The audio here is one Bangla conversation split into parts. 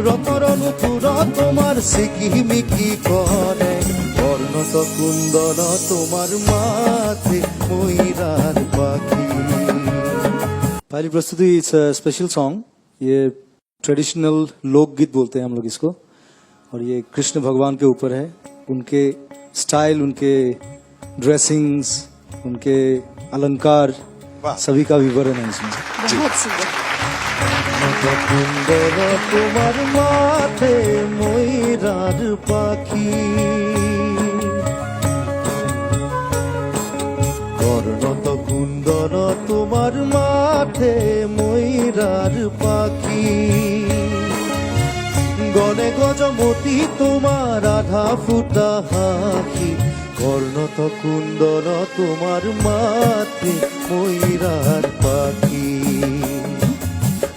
রতর নুপুর তোমার সিকিমিকি করে, বর্ণত কুন্দর তোমার माथे ময়ূরার পাখি। पहली प्रस्तुति इट्स अ स्पेशल सॉन्ग। ये ट्रेडिशनल लोकगीत बोलते हैं हम लोग इसको, और ये कृष्ण भगवान के ऊपर है। उनके स्टाइल, उनके ड्रेसिंग्स, उनके अलंकार, सभी का विवरण है इसमें। बहुत सुंदर। কুন্দর তোমার মাঠে ময়ূরার পাখি, বর্ণত কুন্দর তোমার মাঠে ময়ূরার পাখি। গনে গজমতি তোমার আধা ফুটা হাঁকি, বর্ণত কুন্দর তোমার মাঠে ময়ূরার পাখি।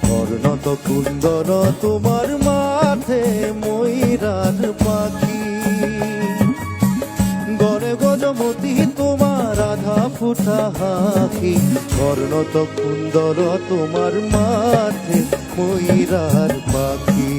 বর্ণত কুন্দর তোমার মাঠে ময়ূরার পাখি। গড়ে গজমতি তোমার আধা ফুটা হাঁকি, বর্ণত কুন্দর তোমার মাঠে ময়ূরার পাখি।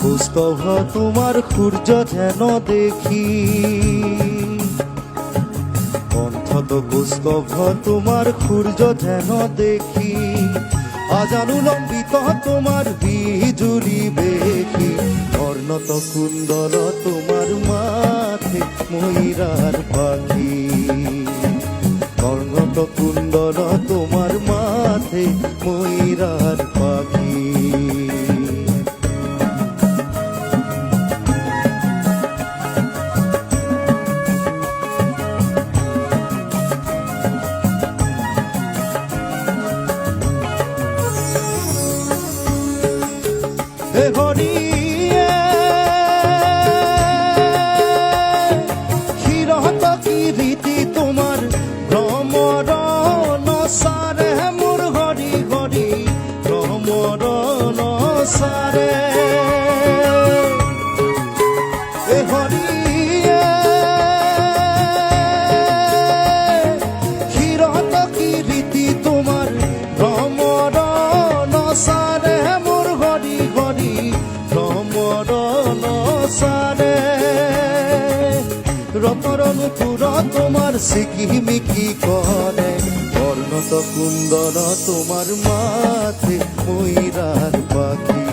পুষ্পভ তোমার সূর্য যেন দেখি, কণ্ঠত পুষ্পভ তোমার সূর্য যেন দেখি। আজানু লম্বিত তোমার বিজুলি বেখি, বর্ণত কুন্দর তোমার মাঠে ময়ূরার পাখি। বর্ণত কুন্দর তোমার মাঠে ময়ূরার পাখি। হরি ক্ষীরত কি রীতি তোমার ভ্রমর নসারে, মোর হরি হরি ভ্রমর নসারে। হরি ক্ষীরত কি রীতি তোমার ভ্রমর নসারে, মোর হরি হরি ভ্রমর নসারে। রতর নুপুর তোমার সিকিমিকি করে, বর্ণত কুন্দর তোমার মাঠে ময়ূরার পাখি।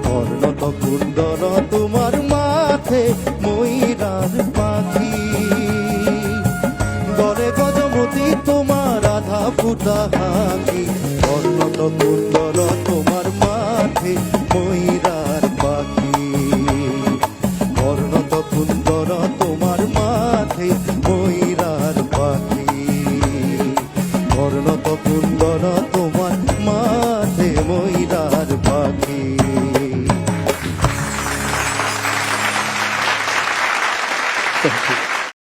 বর্ণত কুন্দর তোমার মাঠে ময়ূরার পাখি। গড়ে গজমতি তোমার আধা ফুটা হাঁকি, বর্ণত কুন্দর তোমার মাঠে ময়ূরার পাখি। বর্ণত কুন্দর তোমার মাঠে ময়ূরার পাখি। বর্ণত কুন্দর তোমার মাঠে ময়ূরার পাখি। Thank you.